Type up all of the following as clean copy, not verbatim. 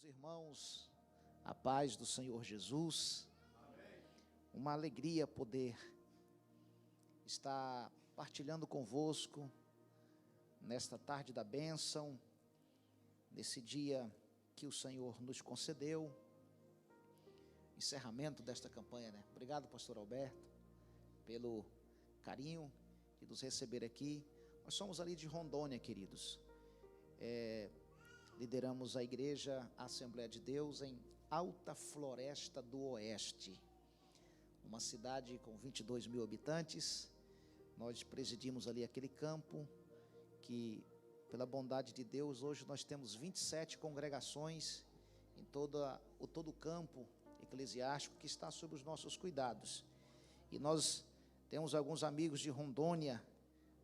Irmãos, a paz do Senhor Jesus. Amém. Uma alegria poder estar partilhando convosco nesta tarde da bênção, nesse dia que o Senhor nos concedeu, encerramento desta campanha, né? Obrigado, pastor Alberto, pelo carinho de nos receber aqui. Nós somos ali de Rondônia, queridos. Lideramos a igreja Assembleia de Deus em Alta Floresta do Oeste, uma cidade com 22 mil habitantes. Nós presidimos ali aquele campo que, pela bondade de Deus, hoje nós temos 27 congregações em todo o campo eclesiástico que está sob os nossos cuidados. E nós temos alguns amigos de Rondônia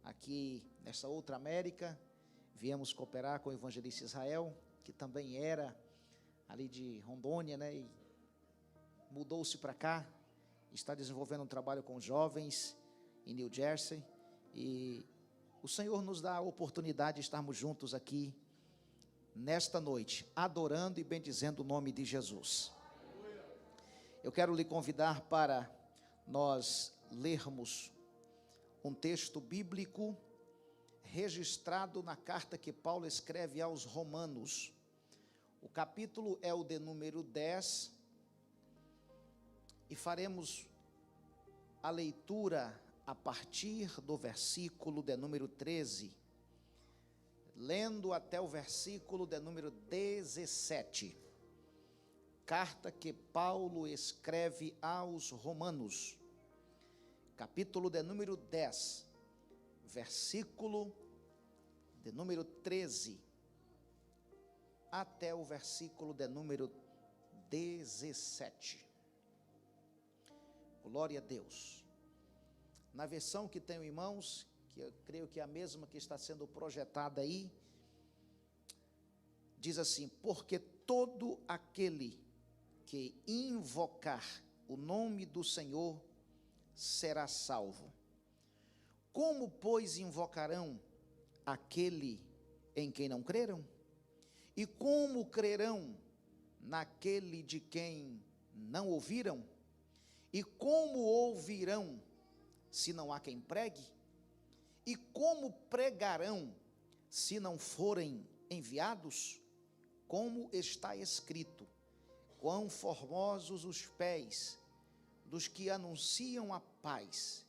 aqui nessa outra América. Viemos cooperar com o evangelista Israel, que também era ali de Rondônia, né? E mudou-se para cá, está desenvolvendo um trabalho com jovens em New Jersey. E o Senhor nos dá a oportunidade de estarmos juntos aqui nesta noite, adorando e bendizendo o nome de Jesus. Eu quero lhe convidar para nós lermos um texto bíblico registrado na carta que Paulo escreve aos Romanos. O capítulo é o de número 10, e faremos a leitura a partir do versículo de número 13, lendo até o versículo de número 17. Carta que Paulo escreve aos Romanos, capítulo de número 10, versículo de número 13, até o versículo de número 17. Glória a Deus. Na versão que tenho em mãos, que eu creio que é a mesma que está sendo projetada aí, diz assim: porque todo aquele que invocar o nome do Senhor será salvo. Como, pois, invocarão aquele em quem não creram? E como crerão naquele de quem não ouviram? E como ouvirão se não há quem pregue? E como pregarão se não forem enviados? Como está escrito: quão formosos os pés dos que anunciam a paz,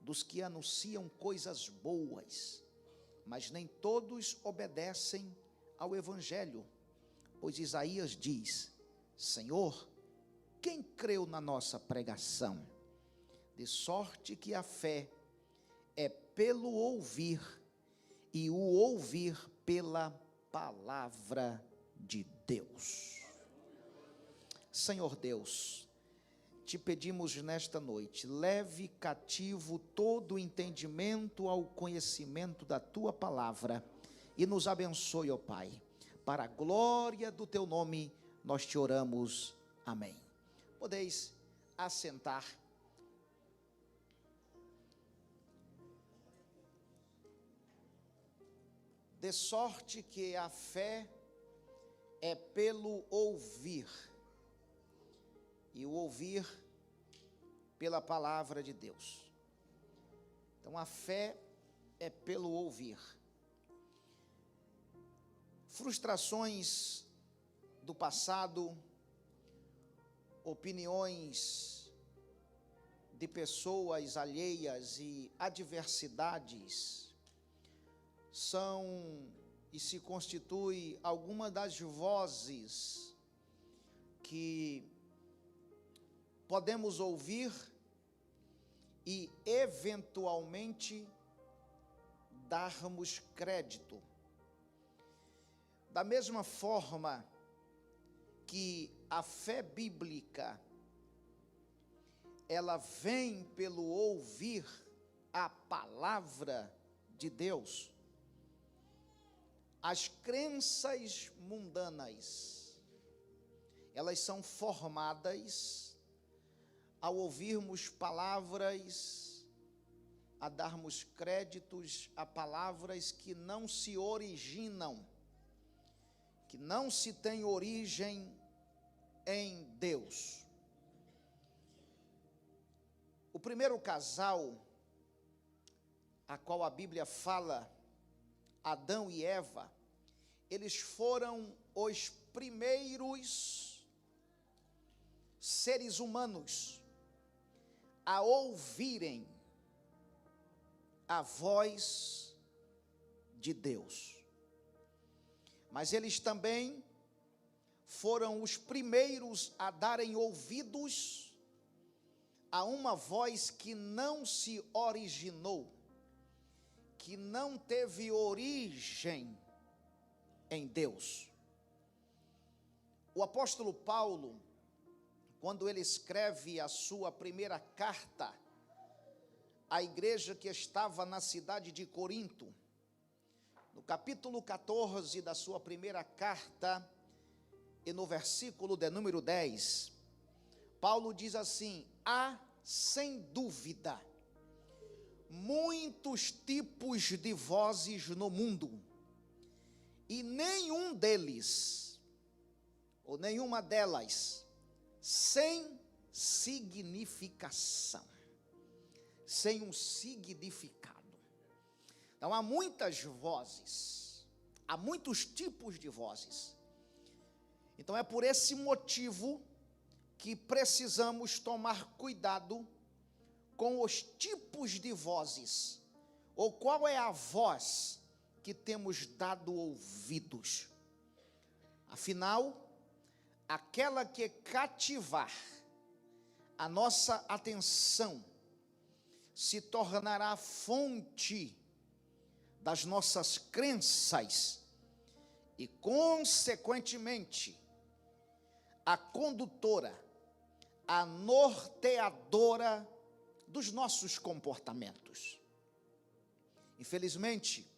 dos que anunciam coisas boas, mas nem todos obedecem ao evangelho. Pois Isaías diz: Senhor, quem creu na nossa pregação? De sorte que a fé é pelo ouvir, e o ouvir pela palavra de Deus. Senhor Deus, te pedimos nesta noite, leve cativo todo o entendimento ao conhecimento da tua palavra e nos abençoe, ó Pai. Para a glória do teu nome, nós te oramos. Amém. Podeis assentar. De sorte que a fé é pelo ouvir, e o ouvir pela palavra de Deus. Então a fé é pelo ouvir. Frustrações do passado, opiniões de pessoas alheias e adversidades são e se constitui alguma das vozes que podemos ouvir e eventualmente darmos crédito. Da mesma forma que a fé bíblica, ela vem pelo ouvir a palavra de Deus, as crenças mundanas, elas são formadas ao ouvirmos palavras, a darmos créditos a palavras que não se originam, que não se tem origem em Deus. O primeiro casal a qual a Bíblia fala, Adão e Eva, eles foram os primeiros seres humanos a ouvirem a voz de Deus. Mas eles também foram os primeiros a darem ouvidos a uma voz que não se originou, que não teve origem em Deus. O apóstolo Paulo, quando ele escreve a sua primeira carta à igreja que estava na cidade de Corinto, no capítulo 14 da sua primeira carta, e no versículo de número 10, Paulo diz assim: há sem dúvida muitos tipos de vozes no mundo, e nenhum deles, ou nenhuma delas, sem significação, sem um significado. Então há muitas vozes, há muitos tipos de vozes. Então é por esse motivo que precisamos tomar cuidado com os tipos de vozes, ou qual é a voz que temos dado ouvidos. Afinal, aquela que cativar a nossa atenção se tornará fonte das nossas crenças e, consequentemente, a condutora, a norteadora dos nossos comportamentos. Infelizmente,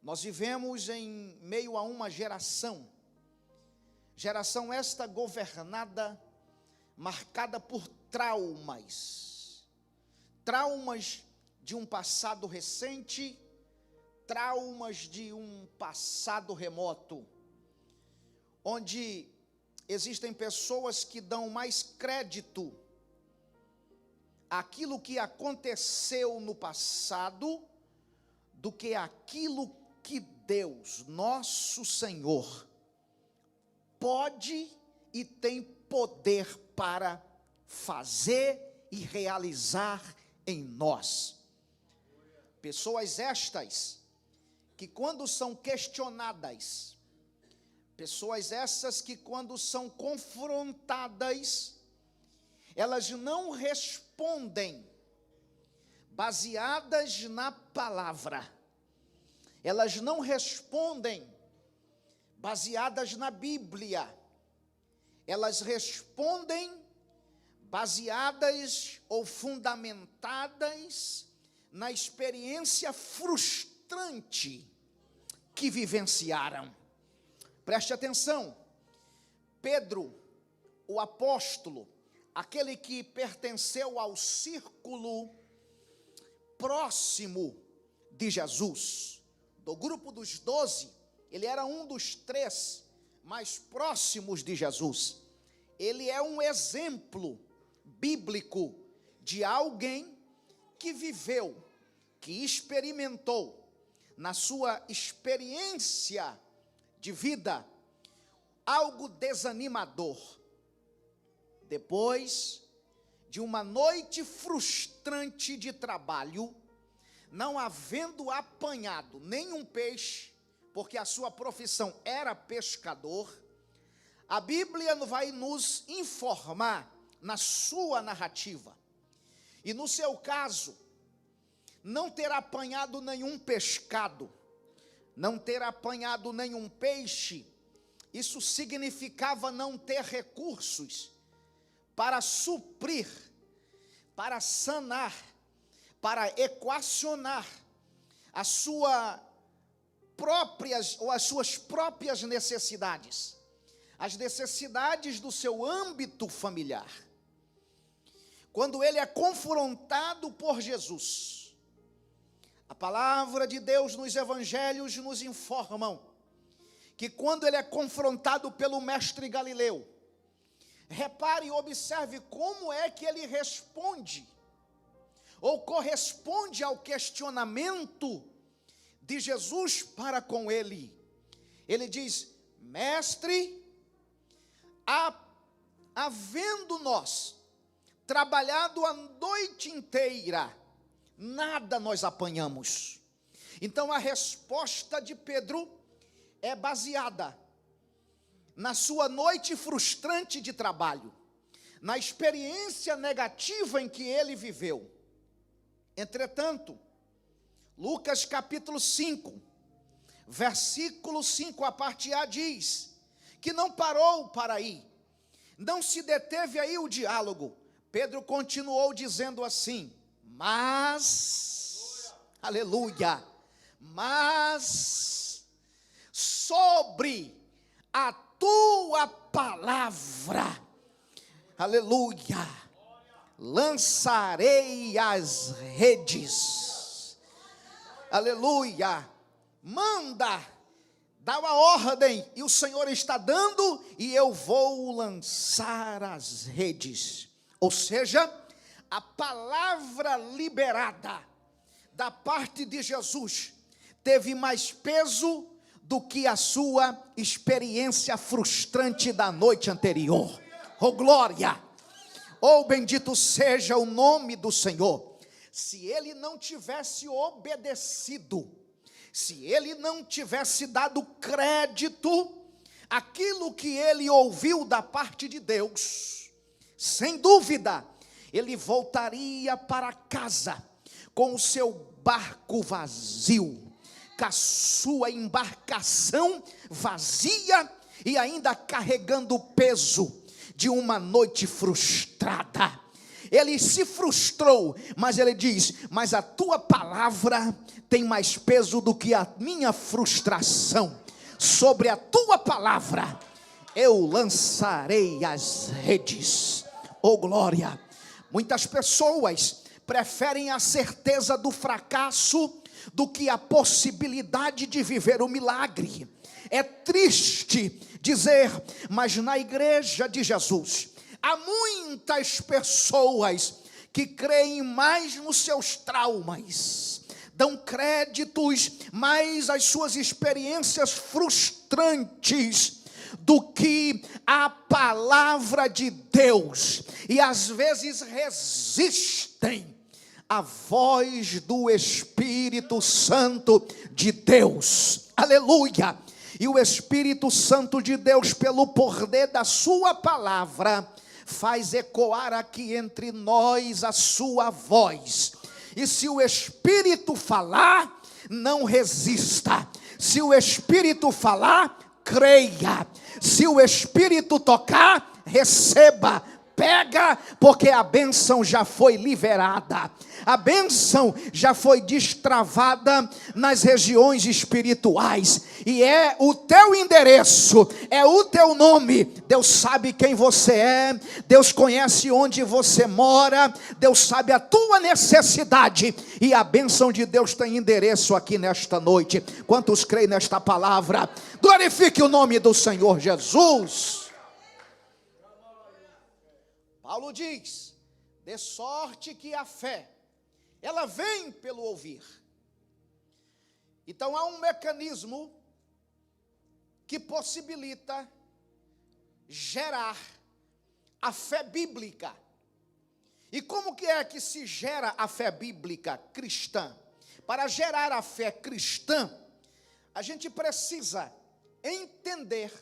nós vivemos em meio a uma geração esta governada, marcada por traumas de um passado recente, traumas de um passado remoto, onde existem pessoas que dão mais crédito àquilo que aconteceu no passado do que aquilo que Deus, nosso Senhor, pode e tem poder para fazer e realizar em nós. Pessoas estas que, quando são questionadas, pessoas essas que, quando são confrontadas, elas não respondem baseadas na palavra, elas não respondem baseadas na Bíblia, elas respondem baseadas ou fundamentadas na experiência frustrante que vivenciaram. Preste atenção, Pedro, o apóstolo, aquele que pertenceu ao círculo próximo de Jesus, do grupo dos 12, ele era um dos 3 mais próximos de Jesus. Ele é um exemplo bíblico de alguém que viveu, que experimentou, na sua experiência de vida, algo desanimador. Depois de uma noite frustrante de trabalho, não havendo apanhado nenhum peixe, porque a sua profissão era pescador, a Bíblia vai nos informar na sua narrativa, e no seu caso, não ter apanhado nenhum pescado, não ter apanhado nenhum peixe, isso significava não ter recursos para suprir, para sanar, para equacionar as suas próprias necessidades, as necessidades do seu âmbito familiar. Quando ele é confrontado por Jesus, a palavra de Deus nos evangelhos nos informam que quando ele é confrontado pelo mestre Galileu, repare e observe como é que ele responde, ou corresponde ao questionamento de Jesus para com ele. Ele diz: mestre, havendo nós trabalhado a noite inteira, nada nós apanhamos. Então a resposta de Pedro é baseada na sua noite frustrante de trabalho, na experiência negativa em que ele viveu. Entretanto, Lucas capítulo 5, versículo 5, a parte A diz que não parou para aí, não se deteve aí o diálogo. Pedro continuou dizendo assim: mas, aleluia, mas sobre a tua palavra, aleluia, lançarei as redes, aleluia, manda, dá uma ordem, e o Senhor está dando, e eu vou lançar as redes. Ou seja, a palavra liberada da parte de Jesus teve mais peso do que a sua experiência frustrante da noite anterior. Oh glória! Oh bendito seja o nome do Senhor. Se ele não tivesse obedecido, se ele não tivesse dado crédito àquilo que ele ouviu da parte de Deus, sem dúvida, ele voltaria para casa com o seu barco vazio, com a sua embarcação vazia e ainda carregando o peso de uma noite frustrada. Ele se frustrou, mas ele diz: mas a tua palavra tem mais peso do que a minha frustração. Sobre a tua palavra eu lançarei as redes. Oh glória! Muitas pessoas preferem a certeza do fracasso do que a possibilidade de viver o milagre. É triste dizer, mas na igreja de Jesus há muitas pessoas que creem mais nos seus traumas, dão créditos mais às suas experiências frustrantes do que a palavra de Deus, e às vezes resistem à voz do Espírito Santo de Deus. Aleluia! E o Espírito Santo de Deus, pelo poder da sua palavra, faz ecoar aqui entre nós a sua voz. E se o Espírito falar, não resista. Se o Espírito falar, creia. Se o Espírito tocar, receba. Pega, porque a bênção já foi liberada. A bênção já foi destravada nas regiões espirituais. E é o teu endereço, é o teu nome. Deus sabe quem você é. Deus conhece onde você mora. Deus sabe a tua necessidade. E a bênção de Deus tem endereço aqui nesta noite. Quantos creem nesta palavra? Glorifique o nome do Senhor Jesus. Paulo diz: de sorte que a fé, ela vem pelo ouvir. Então há um mecanismo que possibilita gerar a fé bíblica. E como que é que se gera a fé bíblica cristã? Para gerar a fé cristã, a gente precisa entender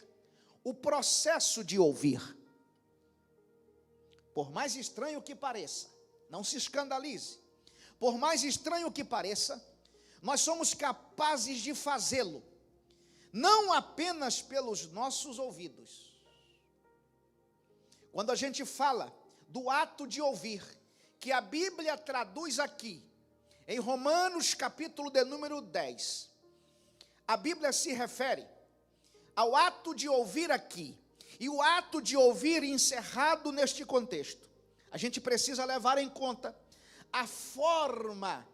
o processo de ouvir. Por mais estranho que pareça, não se escandalize. Por mais estranho que pareça, nós somos capazes de fazê-lo, não apenas pelos nossos ouvidos. Quando a gente fala do ato de ouvir, que a Bíblia traduz aqui, em Romanos capítulo de número 10, a Bíblia se refere ao ato de ouvir aqui, e o ato de ouvir encerrado neste contexto. A gente precisa levar em conta a forma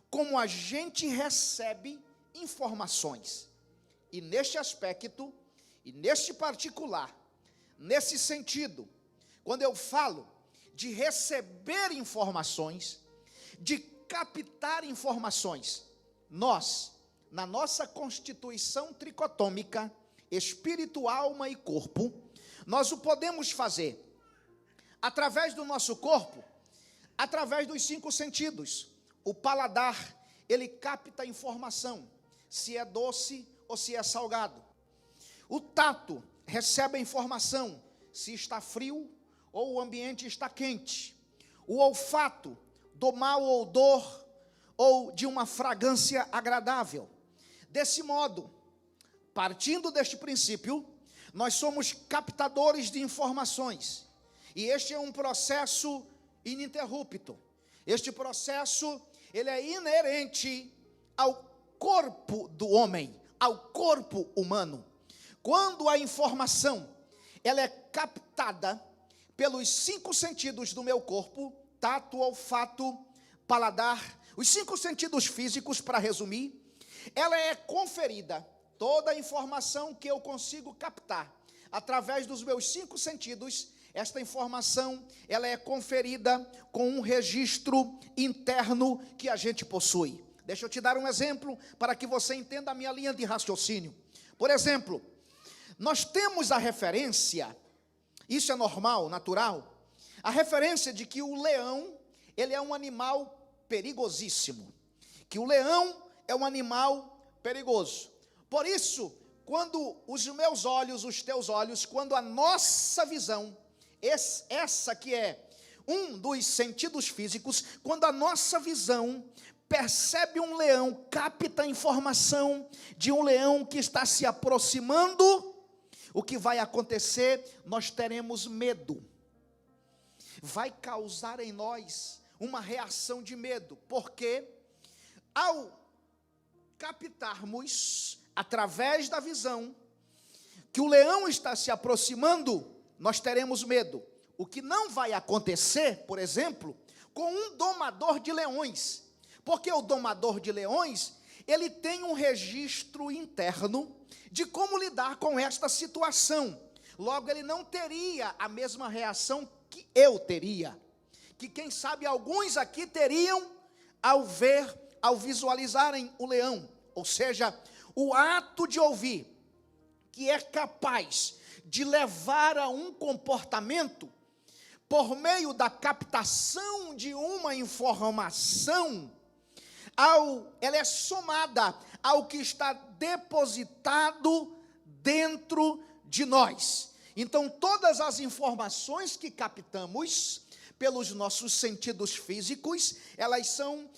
como a gente recebe informações. E neste aspecto, e neste particular, nesse sentido, quando eu falo de receber informações, de captar informações, nós, na nossa constituição tricotômica, espírito, alma e corpo, nós o podemos fazer através do nosso corpo, através dos 5 sentidos. O paladar, ele capta a informação, se é doce ou se é salgado. O tato recebe a informação, se está frio ou o ambiente está quente. O olfato, do mau odor ou de uma fragrância agradável. Desse modo, partindo deste princípio, nós somos captadores de informações. E este é um processo ininterrupto. Este processo, ele é inerente ao corpo do homem, ao corpo humano. Quando a informação, ela é captada pelos 5 sentidos do meu corpo, tato, olfato, paladar, os 5 sentidos físicos, para resumir, ela é conferida, toda a informação que eu consigo captar, através dos meus 5 sentidos, esta informação, ela é conferida com um registro interno que a gente possui. Deixa eu te dar um exemplo, para que você entenda a minha linha de raciocínio. Por exemplo, nós temos a referência, isso é normal, natural, a referência de que o leão, ele é um animal perigosíssimo, que o leão é um animal perigoso. Por isso, quando os meus olhos, os teus olhos, quando a nossa visão, essa que é um dos sentidos físicos, quando a nossa visão percebe um leão, capta a informação de um leão que está se aproximando, o que vai acontecer? Nós teremos medo. Vai causar em nós uma reação de medo, porque ao captarmos, através da visão, que o leão está se aproximando, nós teremos medo. O que não vai acontecer, por exemplo, com um domador de leões, porque o domador de leões, ele tem um registro interno de como lidar com esta situação. Logo, ele não teria a mesma reação que eu teria, que quem sabe alguns aqui teriam ao visualizarem o leão. Ou seja, o ato de ouvir, que é capaz de levar a um comportamento, por meio da captação de uma informação, ela é somada ao que está depositado dentro de nós. Então, todas as informações que captamos pelos nossos sentidos físicos, elas são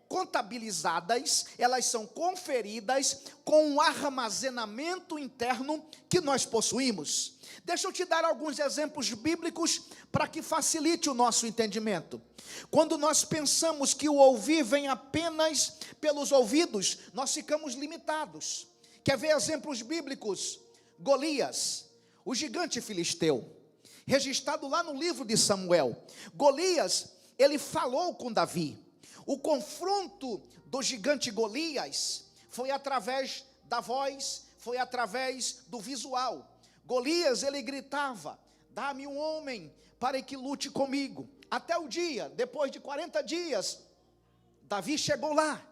contabilizadas, elas são conferidas com um armazenamento interno que nós possuímos. Deixa eu te dar alguns exemplos bíblicos para que facilite o nosso entendimento. Quando nós pensamos que o ouvir vem apenas pelos ouvidos, nós ficamos limitados. Quer ver exemplos bíblicos? Golias, o gigante filisteu, registrado lá no livro de Samuel. Golias, ele falou com Davi. O confronto do gigante Golias foi através da voz, foi através do visual. Golias, ele gritava: dá-me um homem para que lute comigo. Até o dia, depois de 40 dias, Davi chegou lá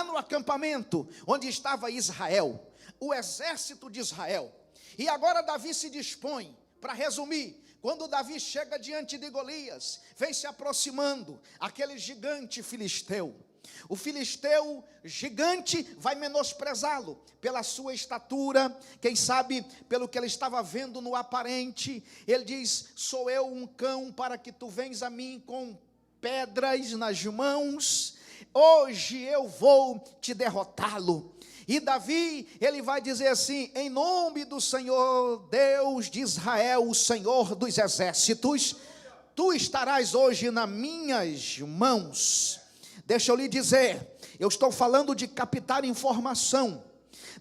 no acampamento onde estava Israel, o exército de Israel. E agora Davi se dispõe, para resumir, quando Davi chega diante de Golias, vem se aproximando, aquele gigante filisteu. O filisteu gigante vai menosprezá-lo pela sua estatura, quem sabe pelo que ele estava vendo no aparente. Ele diz: sou eu um cão para que tu venhas a mim com pedras nas mãos? Hoje eu vou te derrotá-lo. E Davi, ele vai dizer assim: em nome do Senhor Deus de Israel, o Senhor dos exércitos, tu estarás hoje nas minhas mãos. Deixa eu lhe dizer, eu estou falando de captar informação.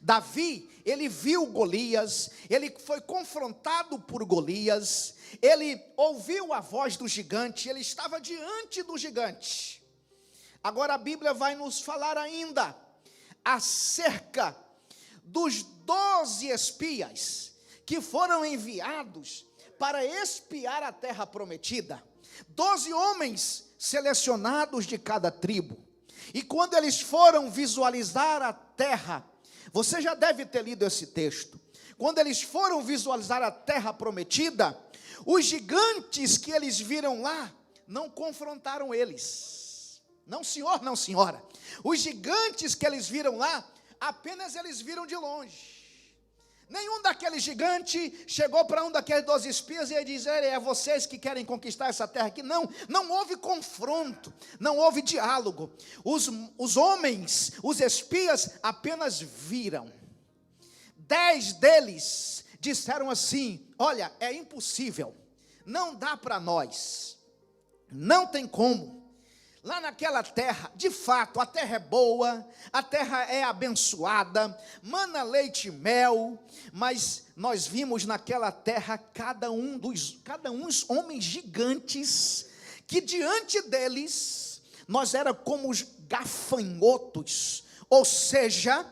Davi, ele viu Golias, ele foi confrontado por Golias, ele ouviu a voz do gigante, ele estava diante do gigante. Agora a Bíblia vai nos falar ainda acerca dos 12 espias que foram enviados para espiar a terra prometida, 12 homens selecionados de cada tribo. E quando eles foram visualizar a terra, você já deve ter lido esse texto. Quando eles foram visualizar a terra prometida, os gigantes que eles viram lá não confrontaram eles. Não, senhor, não, senhora. Os gigantes que eles viram lá, apenas eles viram de longe. Nenhum daqueles gigantes chegou para um daqueles 12 espias e disse: é vocês que querem conquistar essa terra aqui. Não houve confronto, não houve diálogo. Os homens, os espias apenas viram. 10 deles disseram assim: olha, é impossível, não dá para nós, não tem como. Lá naquela terra, de fato, a terra é boa, a terra é abençoada, mana leite e mel, mas nós vimos naquela terra cada uns homens gigantes, que diante deles, nós era como os gafanhotos, ou seja,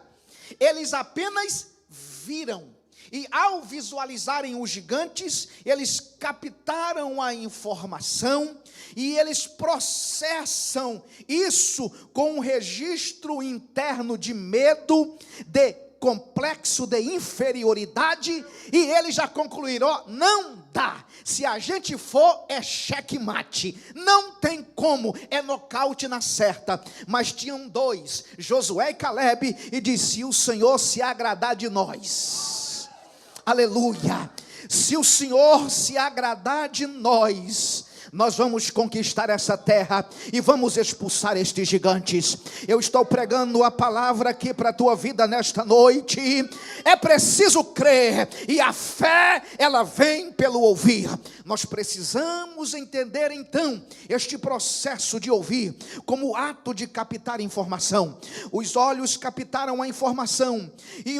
eles apenas viram. E ao visualizarem os gigantes, eles captaram a informação e eles processam isso com um registro interno de medo, de complexo de inferioridade, e eles já concluíram: não dá, se a gente for é checkmate, não tem como, é nocaute na certa. Mas tinham 2, Josué e Caleb, e disse: se o Senhor se agradar de nós, aleluia, se o Senhor se agradar de nós vamos conquistar essa terra e vamos expulsar estes gigantes. Eu estou pregando a palavra aqui para a tua vida nesta noite. É preciso crer, e a fé, ela vem pelo ouvir. Nós precisamos entender então este processo de ouvir como ato de captar informação. Os olhos captaram a informação, e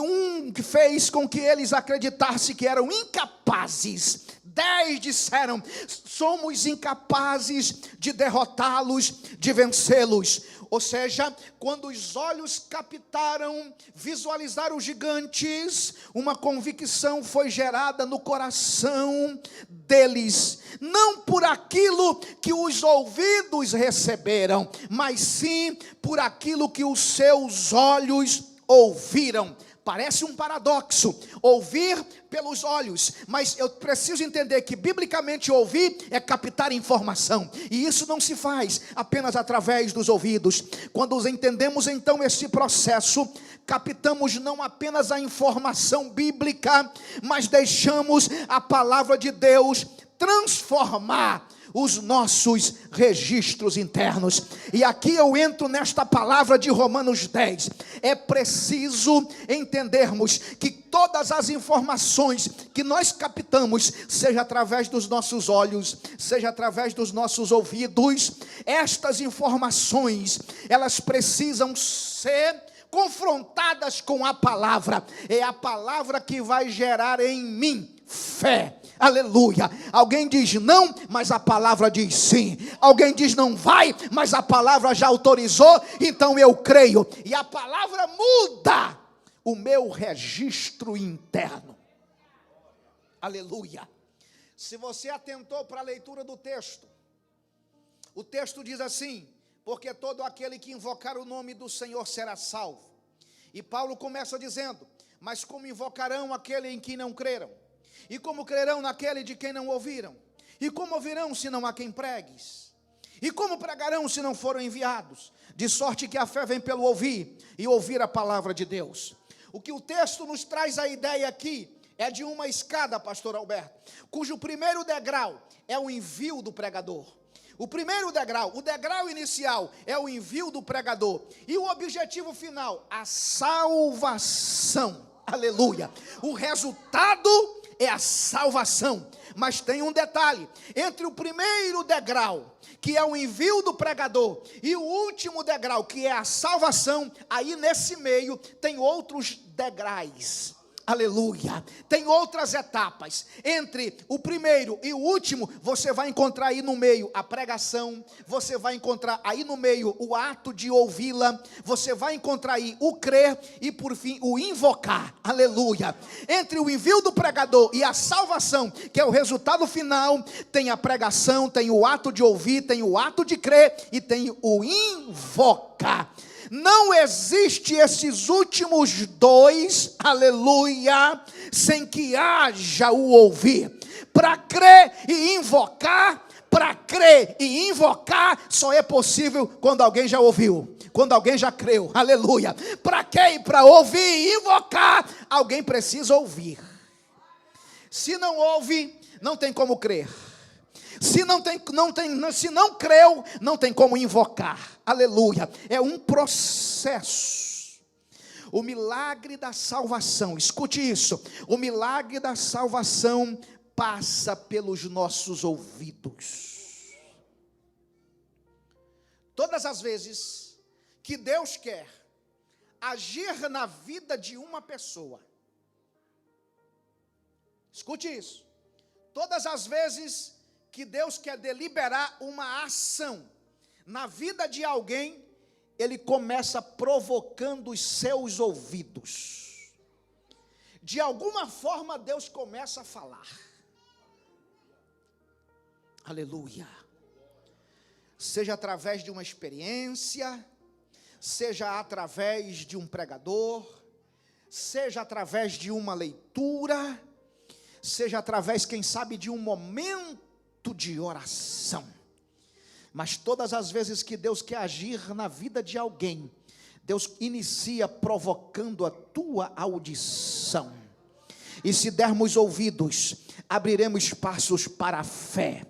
que fez com que eles acreditassem que eram incapazes. 10 disseram: somos incapazes de derrotá-los, de vencê-los. Ou seja, quando os olhos captaram, visualizaram os gigantes, uma convicção foi gerada no coração deles, não por aquilo que os ouvidos receberam, mas sim por aquilo que os seus olhos ouviram. Parece um paradoxo, ouvir pelos olhos, mas eu preciso entender que biblicamente ouvir é captar informação, e isso não se faz apenas através dos ouvidos. Quando entendemos então esse processo, captamos não apenas a informação bíblica, mas deixamos a palavra de Deus transformar os nossos registros internos. E aqui eu entro nesta palavra de Romanos 10. É preciso entendermos que todas as informações que nós captamos, seja através dos nossos olhos, seja através dos nossos ouvidos, estas informações, elas precisam ser confrontadas com a palavra. É a palavra que vai gerar em mim fé. Aleluia. Alguém diz não, mas a palavra diz sim. Alguém diz não vai, mas a palavra já autorizou, então eu creio. E a palavra muda o meu registro interno. Aleluia. Se você atentou para a leitura do texto, o texto diz assim: porque todo aquele que invocar o nome do Senhor será salvo. E Paulo começa dizendo: mas como invocarão aquele em quem não creram? E como crerão naquele de quem não ouviram? E como ouvirão se não há quem pregues? E como pregarão se não foram enviados? De sorte que a fé vem pelo ouvir, e ouvir a palavra de Deus. O que o texto nos traz a ideia aqui é de uma escada, pastor Alberto, cujo primeiro degrau é o envio do pregador. O primeiro degrau, o degrau inicial, é o envio do pregador. E o objetivo final, a salvação. Aleluia. O resultado é a salvação. Mas tem um detalhe: entre o primeiro degrau, que é o envio do pregador, e o último degrau, que é a salvação, aí nesse meio tem outros degraus. Aleluia. Tem outras etapas. Entre o primeiro e o último, você vai encontrar aí no meio a pregação, você vai encontrar aí no meio o ato de ouvi-la, você vai encontrar aí o crer e por fim o invocar. Aleluia. Entre o envio do pregador e a salvação, que é o resultado final, tem a pregação, tem o ato de ouvir, tem o ato de crer e tem o invocar. Não existe esses últimos dois, aleluia, sem que haja o ouvir. Para crer e invocar, só é possível quando alguém já ouviu, quando alguém já creu, aleluia. Para quê? E para ouvir e invocar, alguém precisa ouvir. Se não ouve, não tem como crer. Se não creu, não tem como invocar. Aleluia. É um processo. O milagre da salvação, escute isso. O milagre da salvação passa pelos nossos ouvidos. Todas as vezes que Deus quer agir na vida de uma pessoa, escute isso. Todas as vezes que Deus quer deliberar uma ação na vida de alguém, Ele começa provocando os seus ouvidos. De alguma forma Deus começa a falar. Aleluia. Seja através de uma experiência, seja através de um pregador, seja através de uma leitura, seja através, quem sabe, de um momento de oração. Mas todas as vezes que Deus quer agir na vida de alguém, Deus inicia provocando a tua audição. E se dermos ouvidos, abriremos espaços para a fé.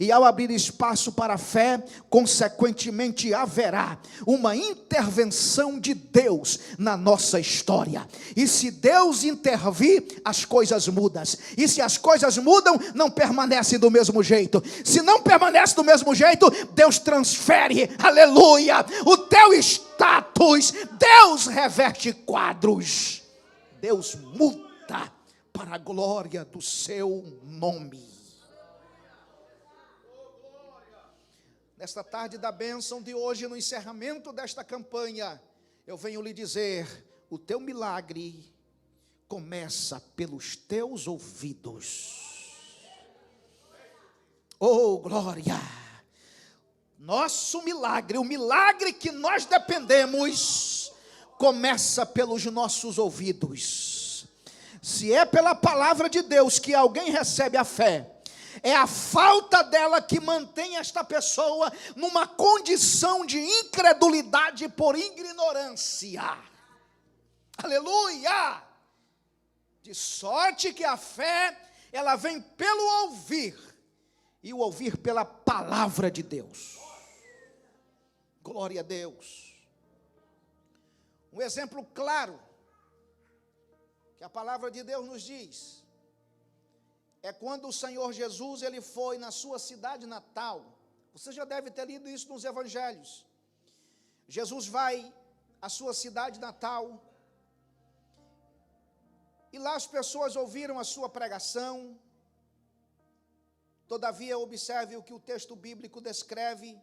E ao abrir espaço para a fé, consequentemente haverá uma intervenção de Deus na nossa história. E se Deus intervir, as coisas mudam. E se as coisas mudam, não permanecem do mesmo jeito. Se não permanece do mesmo jeito, Deus transfere, aleluia, o teu status. Deus reverte quadros. Deus muda para a glória do seu nome. Nesta tarde da bênção de hoje, no encerramento desta campanha, eu venho lhe dizer: o teu milagre começa pelos teus ouvidos. Oh, glória! Nosso milagre, o milagre que nós dependemos, começa pelos nossos ouvidos. Se é pela palavra de Deus que alguém recebe a fé, é a falta dela que mantém esta pessoa numa condição de incredulidade por ignorância. Aleluia! De sorte que a fé, ela vem pelo ouvir, e o ouvir pela palavra de Deus. Glória a Deus. Um exemplo claro que a palavra de Deus nos diz é quando o Senhor Jesus, ele foi na sua cidade natal. Você já deve ter lido isso nos evangelhos. Jesus vai à sua cidade natal, e lá as pessoas ouviram a sua pregação. Todavia, observe o que o texto bíblico descreve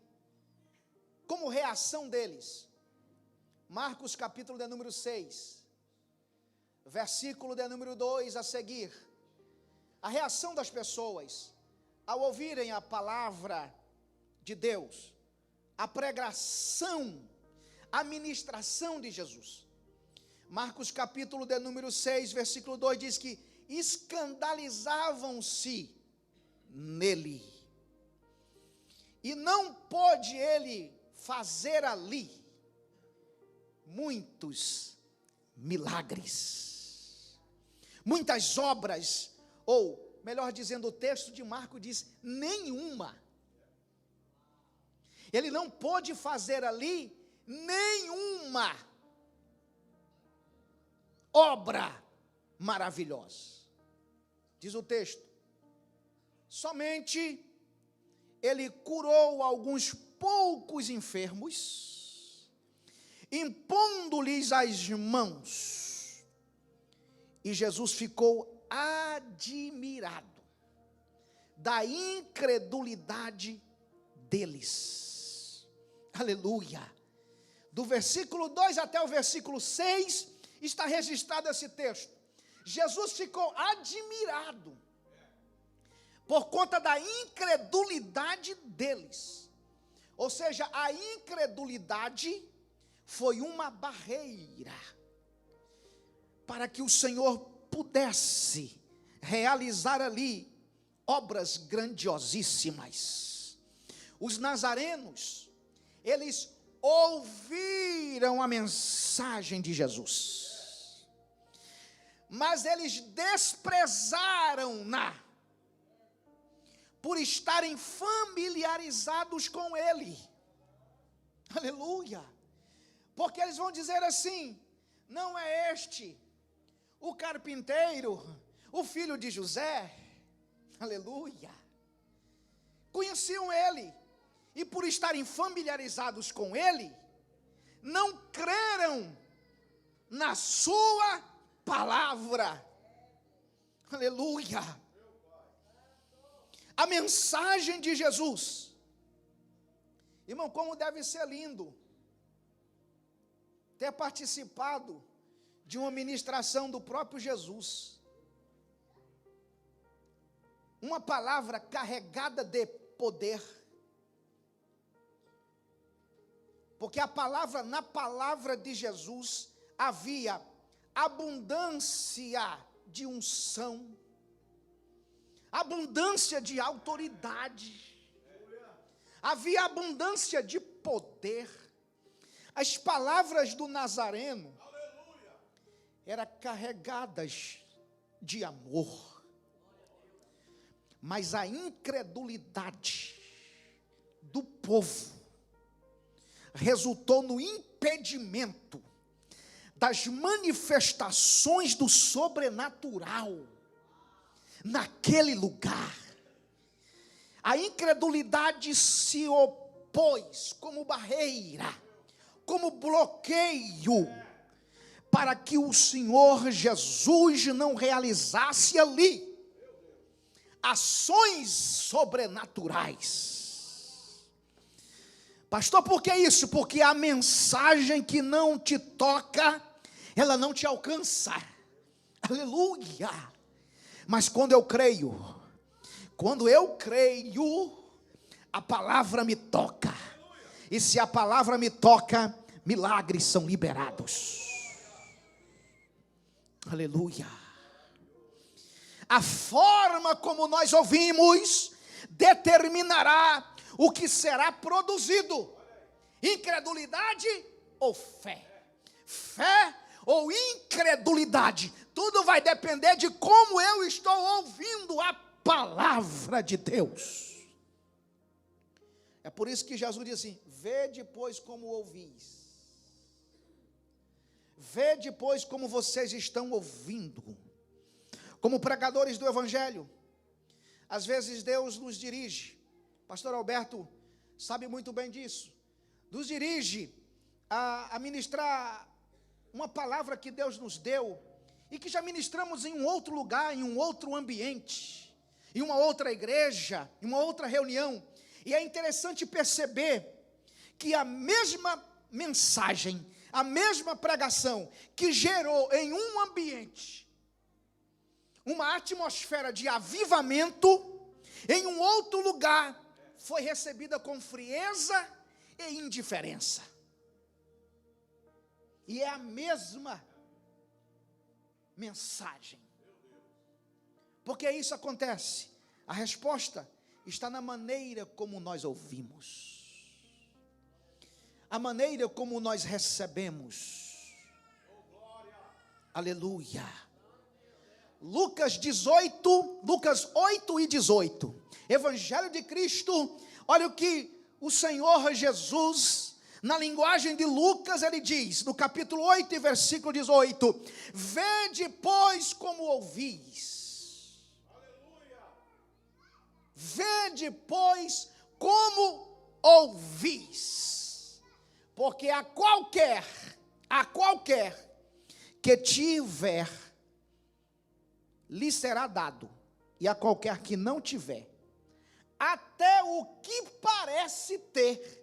como reação deles. Marcos capítulo de número 6, versículo de número 2 a seguir. A reação das pessoas ao ouvirem a palavra de Deus, a pregação, a ministração de Jesus. Marcos capítulo de número 6, versículo 2 diz que escandalizavam-se nele, e não pôde ele fazer ali muitos milagres, muitas obras, ou melhor dizendo, o texto de Marcos diz nenhuma. Ele não pôde fazer ali nenhuma obra maravilhosa. Diz o texto: somente ele curou alguns poucos enfermos, impondo-lhes as mãos, E Jesus ficou admirado da incredulidade deles. Aleluia. Do versículo 2 até o versículo 6 está registrado esse texto. Jesus ficou admirado por conta da incredulidade deles. Ou seja, a incredulidade foi uma barreira para que o Senhor pudesse realizar ali obras grandiosíssimas. Os nazarenos, eles ouviram a mensagem de Jesus, mas eles desprezaram-na por estarem familiarizados com ele. Aleluia. Porque eles vão dizer assim: não é este o carpinteiro, o filho de José? Aleluia. Conheciam ele, e por estarem familiarizados com ele, não creram na sua palavra. Aleluia. A mensagem de Jesus, irmão, como deve ser lindo ter participado de uma ministração do próprio Jesus. Uma palavra carregada de poder. Porque na palavra de Jesus havia abundância de unção, abundância de autoridade, havia abundância de poder. As palavras do Nazareno eram carregadas de amor, mas a incredulidade do povo resultou no impedimento das manifestações do sobrenatural naquele lugar. A incredulidade se opôs como barreira, como bloqueio, para que o Senhor Jesus não realizasse ali ações sobrenaturais. Pastor, por que isso? Porque a mensagem que não te toca, ela não te alcança. Aleluia. Mas quando eu creio, a palavra me toca. E se a palavra me toca, milagres são liberados. Aleluia. A forma como nós ouvimos determinará o que será produzido: incredulidade ou fé, fé ou incredulidade. Tudo vai depender de como eu estou ouvindo a palavra de Deus. É por isso que Jesus diz assim: vede, pois, como ouvis. Vede, pois, como vocês estão ouvindo. Como pregadores do Evangelho, às vezes Deus nos dirige. Pastor Alberto sabe muito bem disso. Nos dirige a ministrar uma palavra que Deus nos deu e que já ministramos em um outro lugar, em um outro ambiente, em uma outra igreja, em uma outra reunião. E é interessante perceber que a mesma mensagem, a mesma pregação que gerou em um ambiente uma atmosfera de avivamento, em um outro lugar foi recebida com frieza e indiferença. E é a mesma mensagem. Por que isso acontece? A resposta está na maneira como nós ouvimos, a maneira como nós recebemos. Aleluia. Lucas 8 e 18. Evangelho de Cristo. Olha o que o Senhor Jesus, na linguagem de Lucas, ele diz, no capítulo 8 e versículo 18: vede, pois, como ouvis. Aleluia. Vede, pois, como ouvis. Porque a qualquer que tiver lhe será dado, e a qualquer que não tiver, até o que parece ter,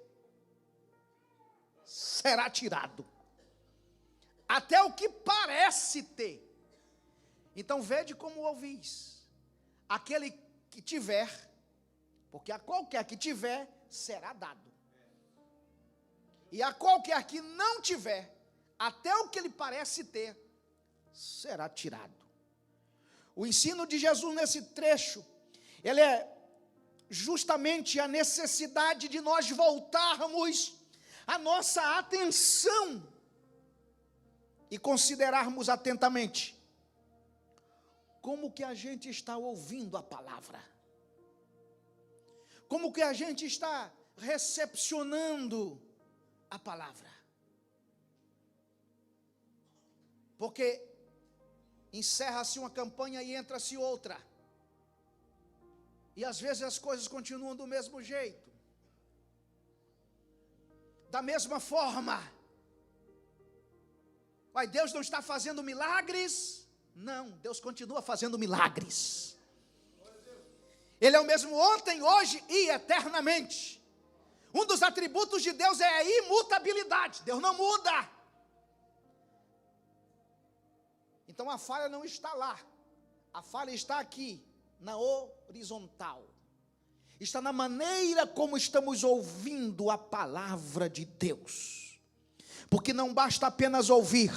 será tirado. Até o que parece ter. Então vede como ouvis. Aquele que tiver, porque a qualquer que tiver, será dado. E a qualquer que não tiver, até o que ele parece ter, será tirado. O ensino de Jesus nesse trecho, ele é justamente a necessidade de nós voltarmos a nossa atenção e considerarmos atentamente como que a gente está ouvindo a palavra, como que a gente está recepcionando a palavra. Porque encerra-se uma campanha e entra-se outra, e às vezes as coisas continuam do mesmo jeito, da mesma forma. Mas Deus não está fazendo milagres? Não, Deus continua fazendo milagres. Ele é o mesmo ontem, hoje e eternamente. Um dos atributos de Deus é a imutabilidade. Deus não muda. Então a falha não está lá. A falha está aqui, na horizontal. Está na maneira como estamos ouvindo a palavra de Deus. Porque não basta apenas ouvir,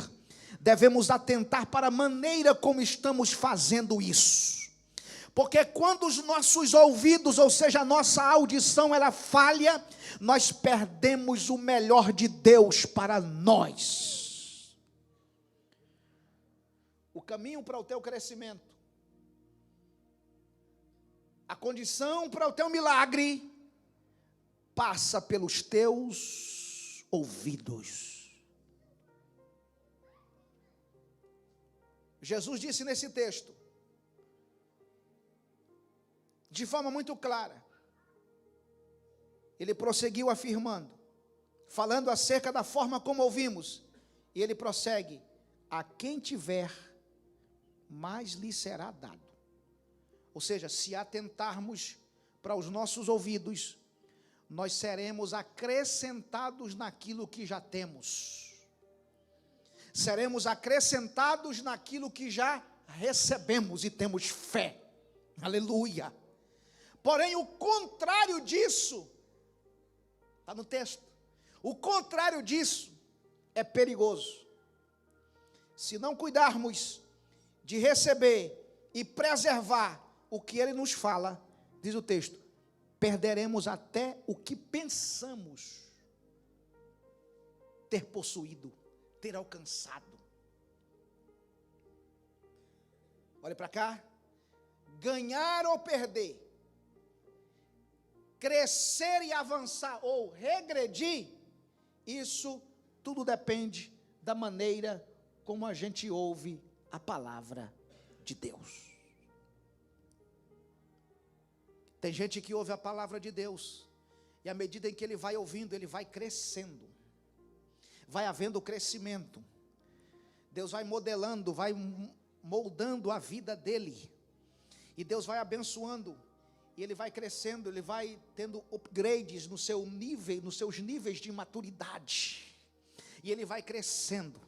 devemos atentar para a maneira como estamos fazendo isso. Porque quando os nossos ouvidos, ou seja, a nossa audição, ela falha, nós perdemos o melhor de Deus para nós. O caminho para o teu crescimento, a condição para o teu milagre, passa pelos teus ouvidos. Jesus disse nesse texto, de forma muito clara, ele prosseguiu afirmando, falando acerca da forma como ouvimos, e ele prossegue, a quem tiver, mais lhe será dado. Ou seja, se atentarmos para os nossos ouvidos, nós seremos acrescentados naquilo que já temos. Seremos acrescentados naquilo que já recebemos e temos fé. Aleluia. Porém, o contrário disso, está no texto, o contrário disso é perigoso. Se não cuidarmos de receber e preservar o que ele nos fala, diz o texto, perderemos até o que pensamos ter possuído, ter alcançado. Olha para cá. Ganhar ou perder, crescer e avançar ou regredir, isso tudo depende da maneira como a gente ouve a palavra de Deus. Tem gente que ouve a palavra de Deus, e à medida em que ele vai ouvindo, ele vai crescendo, vai havendo crescimento, Deus vai modelando, vai moldando a vida dele, e Deus vai abençoando, e ele vai crescendo, ele vai tendo upgrades no seu nível, nos seus níveis de maturidade, e ele vai crescendo,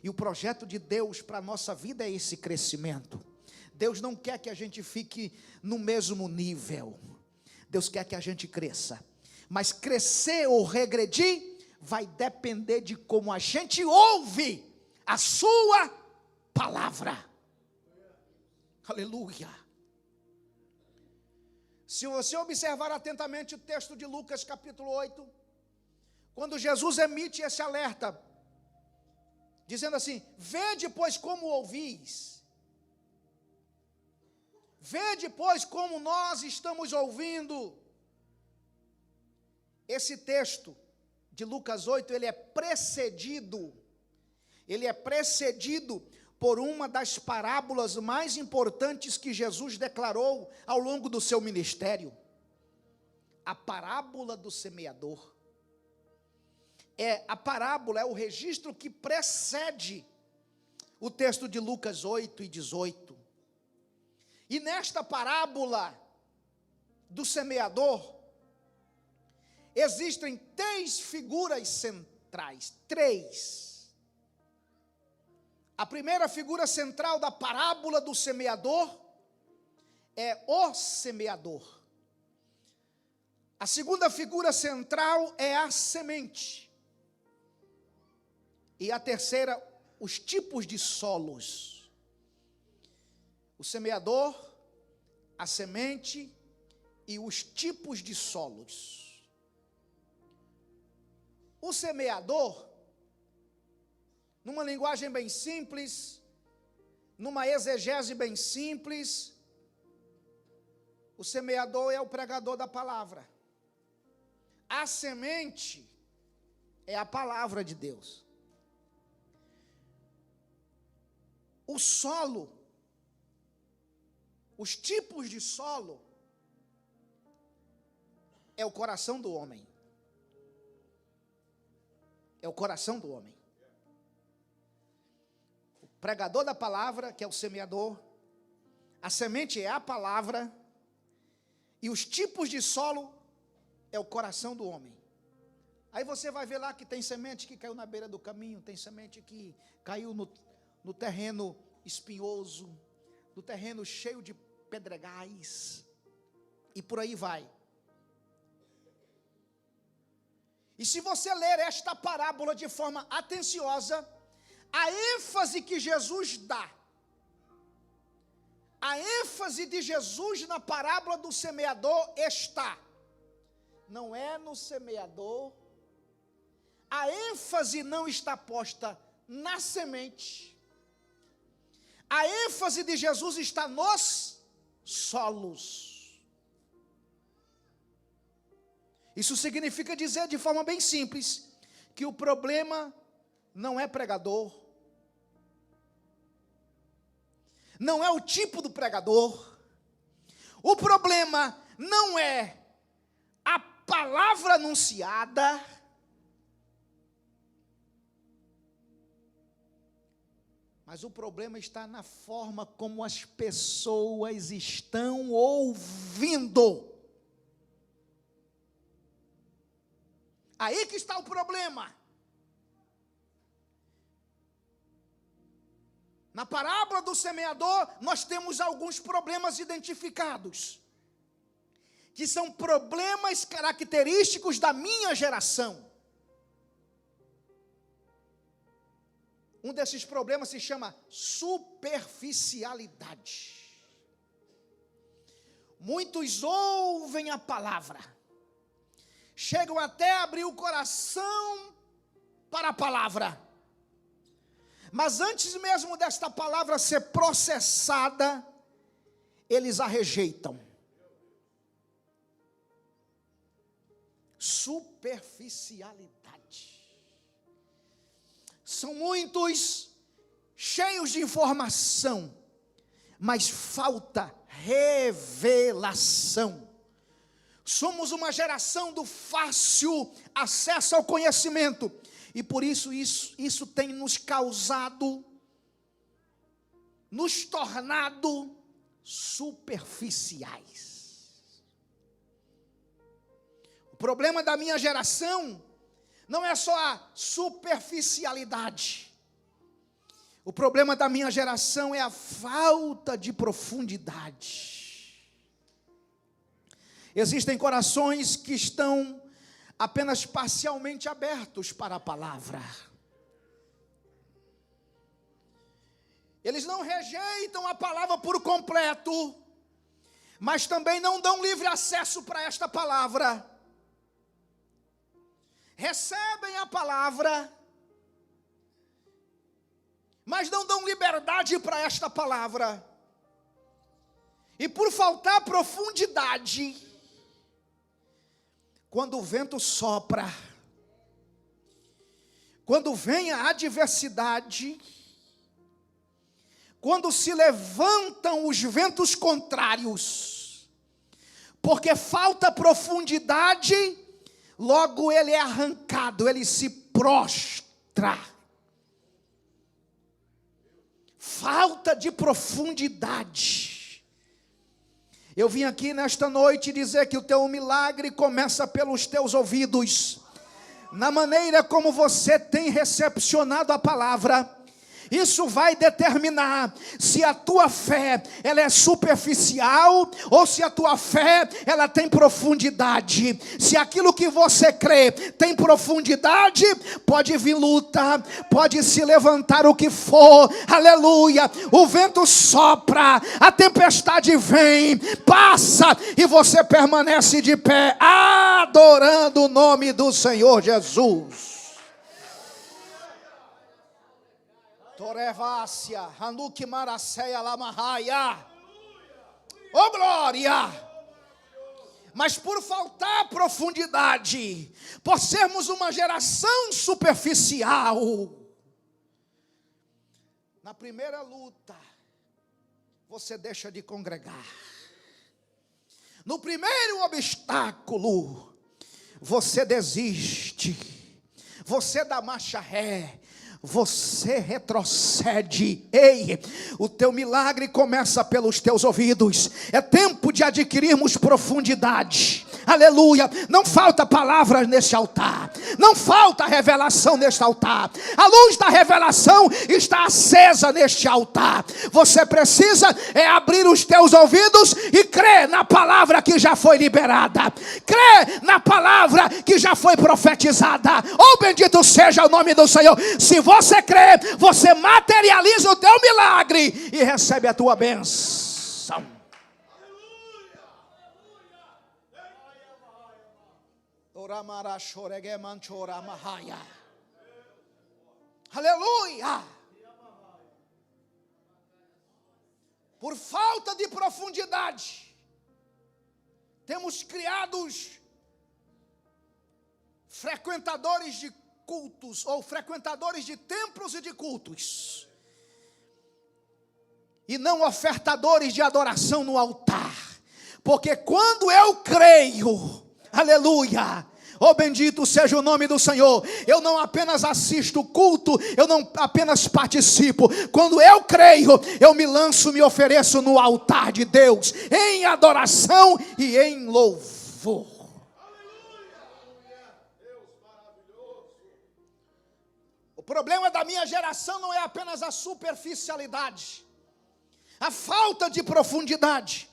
e o projeto de Deus para a nossa vida é esse crescimento. Deus não quer que a gente fique no mesmo nível, Deus quer que a gente cresça, mas crescer ou regredir, vai depender de como a gente ouve a sua palavra. Aleluia. Se você observar atentamente o texto de Lucas capítulo 8, quando Jesus emite esse alerta, dizendo assim, vede pois como ouvis, vede pois como nós estamos ouvindo. Esse texto de Lucas 8, ele é precedido por uma das parábolas mais importantes que Jesus declarou ao longo do seu ministério. A parábola do semeador. A parábola é o registro que precede o texto de Lucas 8 e 18. E nesta parábola do semeador, existem 3 figuras centrais. 3. A primeira figura central da parábola do semeador é o semeador. A segunda figura central é a semente. E a terceira, os tipos de solos. O semeador, a semente e os tipos de solos. O semeador, numa linguagem bem simples, numa exegese bem simples, o semeador é o pregador da palavra. A semente é a palavra de Deus. O solo, os tipos de solo, é o coração do homem. É o coração do homem. O pregador da palavra, que é o semeador, a semente é a palavra, e os tipos de solo é o coração do homem. Aí você vai ver lá que tem semente que caiu na beira do caminho, tem semente que caiu no terreno espinhoso, no terreno cheio de pedregais, e por aí vai. E se você ler esta parábola de forma atenciosa, a ênfase que Jesus dá, a ênfase de Jesus na parábola do semeador está, não é no semeador, a ênfase não está posta na semente, a ênfase de Jesus está nos solos. Isso significa dizer de forma bem simples, que o problema não é pregador, não é o tipo do pregador, o problema não é a palavra anunciada, mas o problema está na forma como as pessoas estão ouvindo. Aí que está o problema. Na parábola do semeador, nós temos alguns problemas identificados, que são problemas característicos da minha geração. Um desses problemas se chama superficialidade. Muitos ouvem a palavra, chegam até a abrir o coração para a palavra, mas antes mesmo desta palavra ser processada, eles a rejeitam. Superficialidade. São muitos cheios de informação, mas falta revelação. Somos uma geração do fácil acesso ao conhecimento, e por isso tem nos causado, nos tornado superficiais. O problema da minha geração não é só a superficialidade. O problema da minha geração é a falta de profundidade. Existem corações que estão apenas parcialmente abertos para a palavra. Eles não rejeitam a palavra por completo, mas também não dão livre acesso para esta palavra. Recebem a palavra, mas não dão liberdade para esta palavra. E por faltar profundidade, quando o vento sopra, quando vem a adversidade, quando se levantam os ventos contrários, porque falta profundidade, logo ele é arrancado, ele se prostra. Falta de profundidade. Eu vim aqui nesta noite dizer que o teu milagre começa pelos teus ouvidos. Na maneira como você tem recepcionado a palavra, isso vai determinar se a tua fé ela é superficial ou se a tua fé ela tem profundidade. Se aquilo que você crê tem profundidade, pode vir luta, pode se levantar o que for, aleluia, o vento sopra, a tempestade vem, passa e você permanece de pé, adorando o nome do Senhor Jesus. Torevácia, Hanuki Maraceia Lamahaya. Oh glória! Mas por faltar profundidade, por sermos uma geração superficial, na primeira luta, você deixa de congregar. No primeiro obstáculo, você desiste, você dá marcha ré, você retrocede. Ei, o teu milagre começa pelos teus ouvidos. É tempo de adquirirmos profundidade. Aleluia, não falta palavras neste altar, não falta revelação neste altar. A luz da revelação está acesa neste altar. Você precisa abrir os teus ouvidos e crer na palavra que já foi liberada, crer na palavra que já foi profetizada. Oh, bendito seja o nome do Senhor. Se você crê, você materializa o teu milagre e recebe a tua bênção. Aleluia. Por falta de profundidade, temos criados frequentadores de cultos, ou frequentadores de templos e de cultos, e não ofertadores de adoração no altar. Porque quando eu creio, aleluia, oh bendito seja o nome do Senhor, eu não apenas assisto o culto, eu não apenas participo. Quando eu creio, eu me lanço, me ofereço no altar de Deus, em adoração e em louvor. O problema da minha geração não é apenas a superficialidade, a falta de profundidade.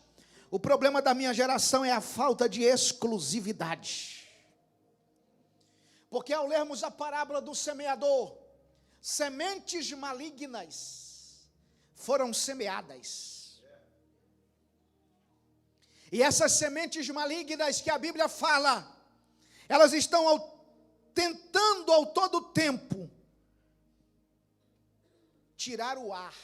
O problema da minha geração é a falta de exclusividade. Porque ao lermos a parábola do semeador, sementes malignas foram semeadas. E essas sementes malignas que a Bíblia fala, elas estão tentando ao todo tempo tirar o ar.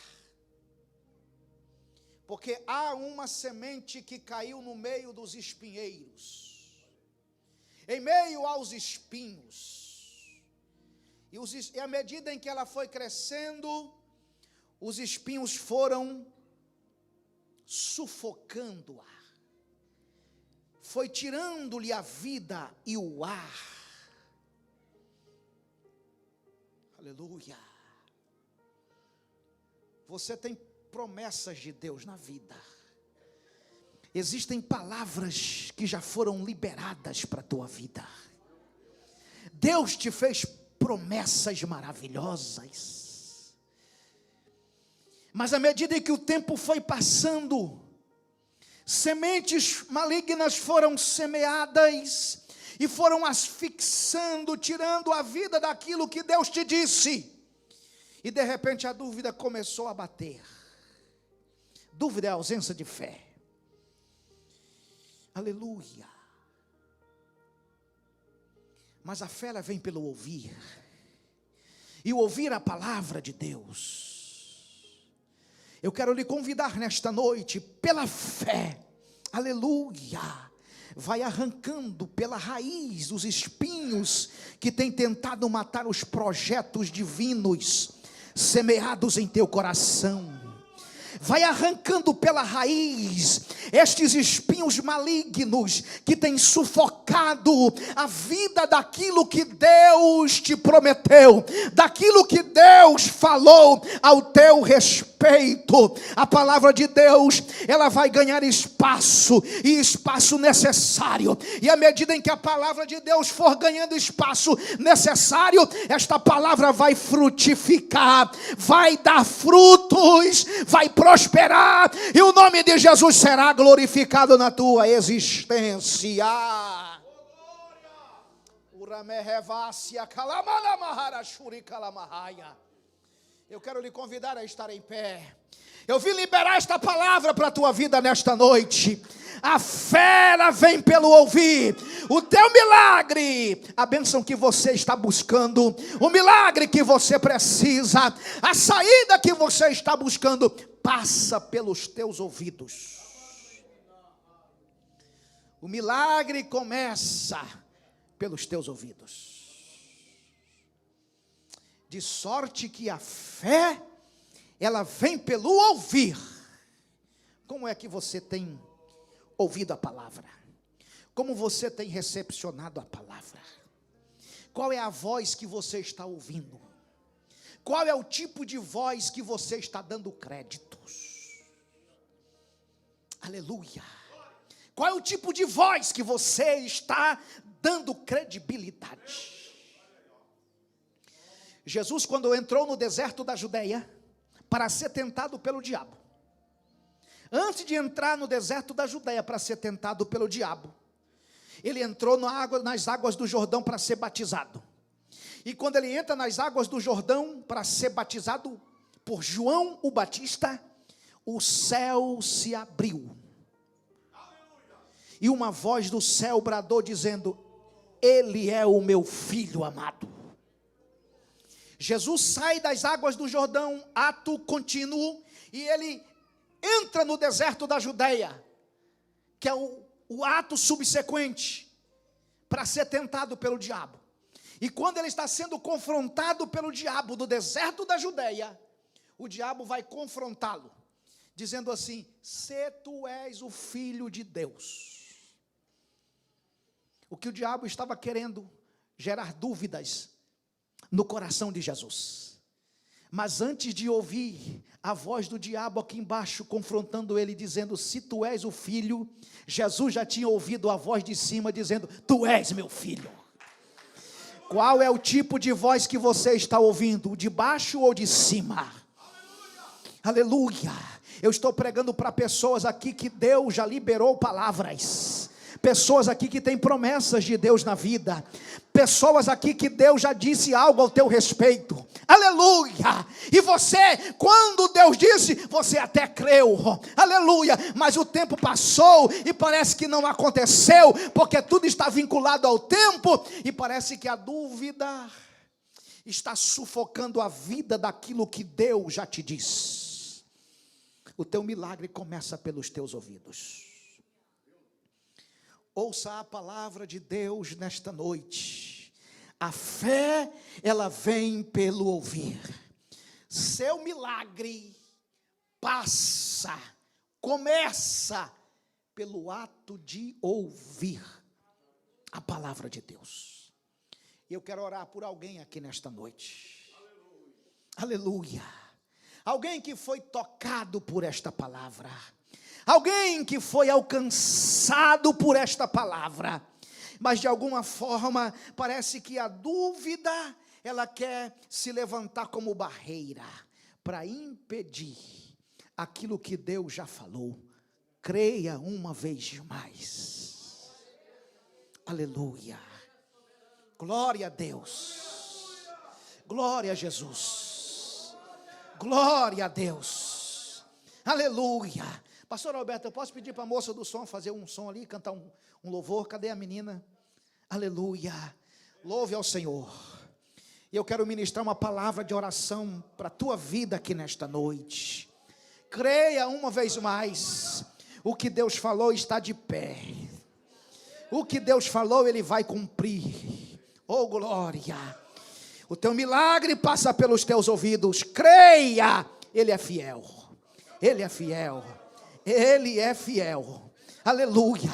Porque há uma semente que caiu no meio dos espinheiros, em meio aos espinhos, e à medida em que ela foi crescendo, os espinhos foram sufocando o ar, foi tirando-lhe a vida e o ar. Aleluia. Você tem promessas de Deus na vida. Existem palavras que já foram liberadas para a tua vida. Deus te fez promessas maravilhosas. Mas à medida em que o tempo foi passando, sementes malignas foram semeadas e foram asfixiando, tirando a vida daquilo que Deus te disse. E de repente a dúvida começou a bater. Dúvida é a ausência de fé. Aleluia. Mas a fé ela vem pelo ouvir. E o ouvir a palavra de Deus. Eu quero lhe convidar nesta noite, pela fé, aleluia, vai arrancando pela raiz os espinhos que tem tentado matar os projetos divinos semeados em teu coração. Vai arrancando pela raiz estes espinhos malignos que têm sufocado a vida daquilo que Deus te prometeu, daquilo que Deus falou ao teu respeito. A palavra de Deus, ela vai ganhar espaço, e espaço necessário, e à medida em que a palavra de Deus for ganhando espaço necessário, esta palavra vai frutificar, vai dar frutos, vai prosperar, e o nome de Jesus será glorificado na tua existência. Eu quero lhe convidar a estar em pé. Eu vim liberar esta palavra para a tua vida nesta noite. A fé, ela vem pelo ouvir. O teu milagre, a bênção que você está buscando, o milagre que você precisa, a saída que você está buscando, passa pelos teus ouvidos. O milagre começa pelos teus ouvidos. De sorte que a fé, ela vem pelo ouvir. Como é que você tem ouvido a palavra? Como você tem recepcionado a palavra? Qual é a voz que você está ouvindo? Qual é o tipo de voz que você está dando créditos? Aleluia! Qual é o tipo de voz que você está dando credibilidade? Jesus, quando entrou no deserto da Judeia para ser tentado pelo diabo, antes de entrar no deserto da Judeia para ser tentado pelo diabo, ele entrou nas águas do Jordão para ser batizado. E quando ele entra nas águas do Jordão para ser batizado por João o Batista, o céu se abriu. E uma voz do céu bradou dizendo: ele é o meu filho amado. Jesus sai das águas do Jordão, ato contínuo, e ele entra no deserto da Judeia, que é o ato subsequente, para ser tentado pelo diabo. E quando ele está sendo confrontado pelo diabo no deserto da Judeia, o diabo vai confrontá-lo, dizendo assim: se tu és o filho de Deus. O que o diabo estava querendo gerar dúvidas no coração de Jesus. Mas antes de ouvir a voz do diabo aqui embaixo, confrontando ele, dizendo: se tu és o filho, Jesus já tinha ouvido a voz de cima, dizendo: tu és meu filho. Qual é o tipo de voz que você está ouvindo? De baixo ou de cima? Aleluia! Eu estou pregando para pessoas aqui que Deus já liberou palavras. Pessoas aqui que têm promessas de Deus na vida. Pessoas aqui que Deus já disse algo ao teu respeito. Aleluia! E você, quando Deus disse, você até creu. Aleluia! Mas o tempo passou e parece que não aconteceu, porque tudo está vinculado ao tempo, e parece que a dúvida está sufocando a vida daquilo que Deus já te disse. O teu milagre começa pelos teus ouvidos. Ouça a palavra de Deus nesta noite. A fé, ela vem pelo ouvir. Seu milagre passa, começa pelo ato de ouvir a palavra de Deus. E eu quero orar por alguém aqui nesta noite. Aleluia. Alguém que foi tocado por esta palavra. Alguém que foi alcançado por esta palavra, mas de alguma forma parece que a dúvida, ela quer se levantar como barreira para impedir aquilo que Deus já falou. Creia uma vez mais. Aleluia. Glória a Deus. Glória a Jesus. Glória a Deus. Aleluia. Pastor Alberto, eu posso pedir para a moça do som fazer um som ali, cantar um louvor? Cadê a menina? Aleluia, louve ao Senhor. E eu quero ministrar uma palavra de oração para a tua vida aqui nesta noite. Creia uma vez mais, o que Deus falou está de pé. O que Deus falou, Ele vai cumprir. Oh glória, o teu milagre passa pelos teus ouvidos. Creia, Ele é fiel, Ele é fiel. Ele é fiel. Aleluia.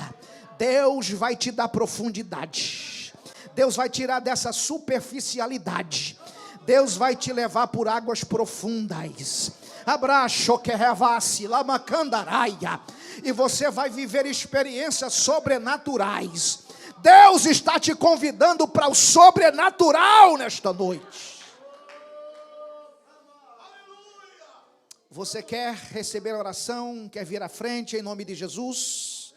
Deus vai te dar profundidade. Deus vai tirar dessa superficialidade. Deus vai te levar por águas profundas. Abraço que revasse lamacandaraia. E você vai viver experiências sobrenaturais. Deus está te convidando para o sobrenatural nesta noite. Você quer receber a oração? Quer vir à frente em nome de Jesus?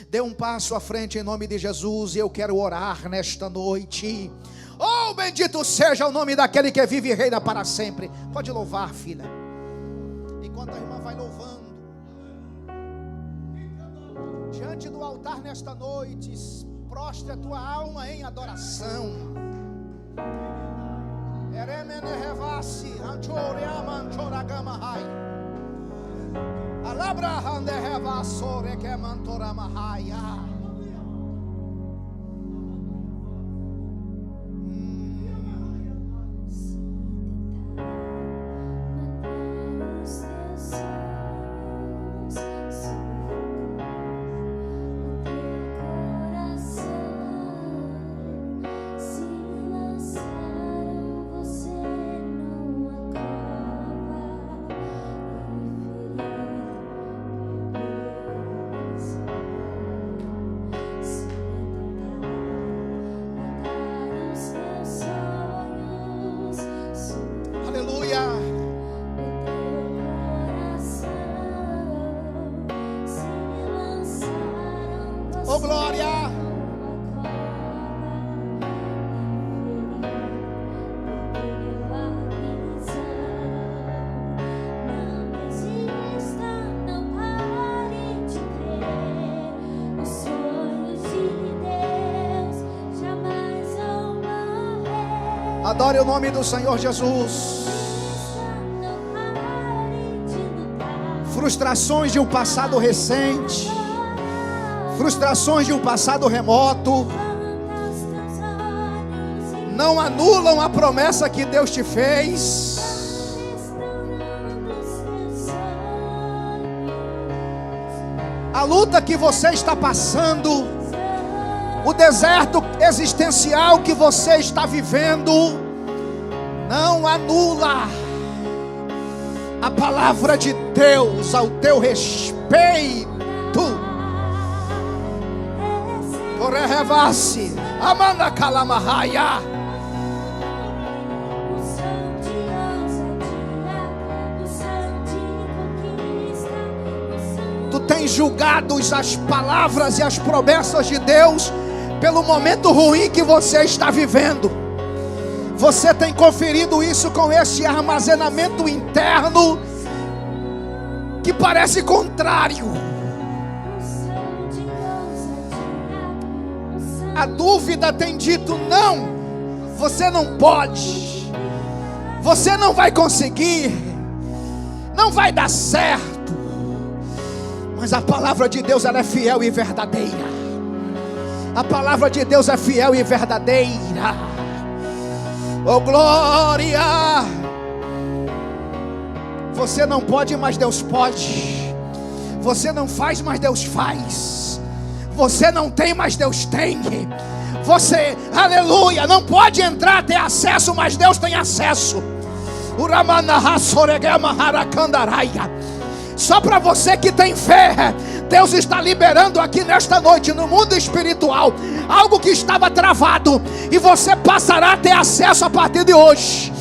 Dê um passo à frente em nome de Jesus. E eu quero orar nesta noite. Oh, bendito seja o nome daquele que vive e reina para sempre. Pode louvar, filha. Enquanto a irmã vai louvando, diante do altar nesta noite, prostre a tua alma em adoração. Alabra hande revasore que mantora mahaya. Oh, glória! Adore o nome do Senhor Jesus. Frustrações de um passado recente, frustrações de um passado remoto, não anulam a promessa que Deus te fez. A luta que você está passando, o deserto existencial que você está vivendo, não anula a palavra de Deus ao teu respeito. Correvase, amanda calamahaya. Tu tens julgado as palavras e as promessas de Deus pelo momento ruim que você está vivendo. Você tem conferido isso com esse armazenamento interno que parece contrário. A dúvida tem dito: não, você não pode, você não vai conseguir, não vai dar certo. Mas a palavra de Deus, ela é fiel e verdadeira. A palavra de Deus é fiel e verdadeira. Oh, glória! Você não pode, mas Deus pode. Você não faz, mas Deus faz. Você não tem, mas Deus tem. Você, aleluia, não pode entrar, ter acesso, mas Deus tem acesso. Só para você que tem fé, Deus está liberando aqui nesta noite, no mundo espiritual, algo que estava travado, e você passará a ter acesso a partir de hoje.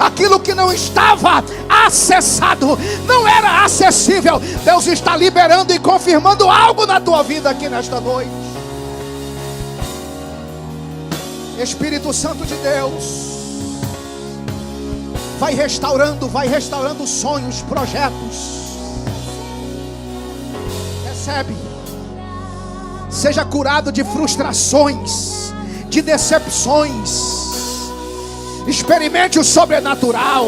Aquilo que não estava acessado, não era acessível, Deus está liberando e confirmando algo na tua vida aqui nesta noite. Espírito Santo de Deus, vai restaurando sonhos, projetos. Recebe. Seja curado de frustrações, de decepções. Experimente o sobrenatural.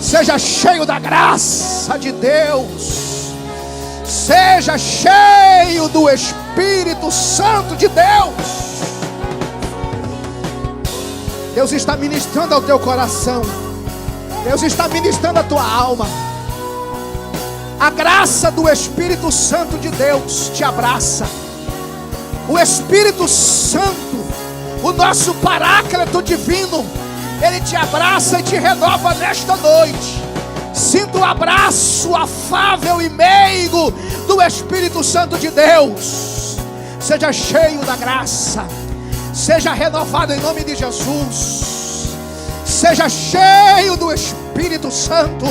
Seja cheio da graça de Deus. Seja cheio do Espírito Santo de Deus. Deus está ministrando ao teu coração. Deus está ministrando a tua alma. A graça do Espírito Santo de Deus te abraça. O Espírito Santo, o nosso Paráclito divino, Ele te abraça e te renova nesta noite. Sinta o abraço afável e meigo do Espírito Santo de Deus. Seja cheio da graça. Seja renovado em nome de Jesus. Seja cheio do Espírito Santo.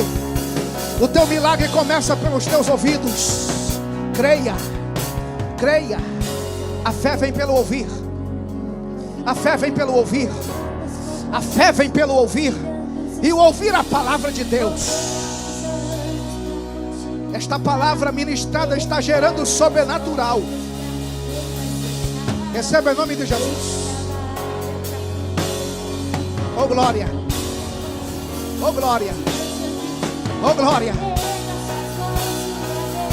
O teu milagre começa pelos teus ouvidos. Creia, creia. A fé vem pelo ouvir. A fé vem pelo ouvir. A fé vem pelo ouvir. E o ouvir a palavra de Deus. Esta palavra ministrada está gerando sobrenatural. Receba em nome de Jesus. Oh glória. Oh glória. Oh glória.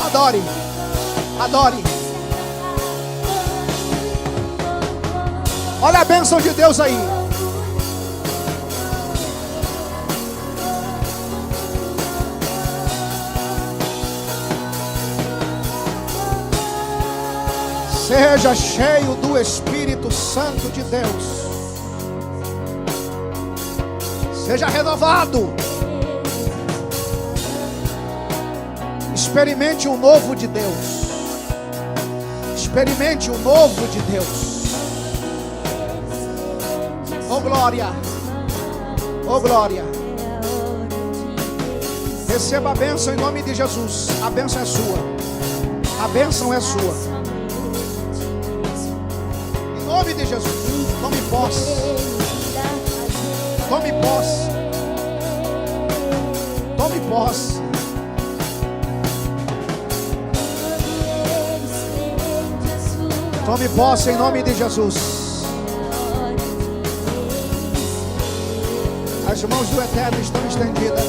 Adore. Adore. Olha a bênção de Deus aí. Seja cheio do Espírito Santo de Deus. Seja renovado. Experimente o novo de Deus. Experimente o novo de Deus. Oh glória. Oh glória. Receba a bênção em nome de Jesus. A bênção é sua. A bênção é sua. Em nome de Jesus. Tome posse. Tome posse. Tome posse. Tome posse em nome de Jesus. As mãos do Eterno estão estendidas.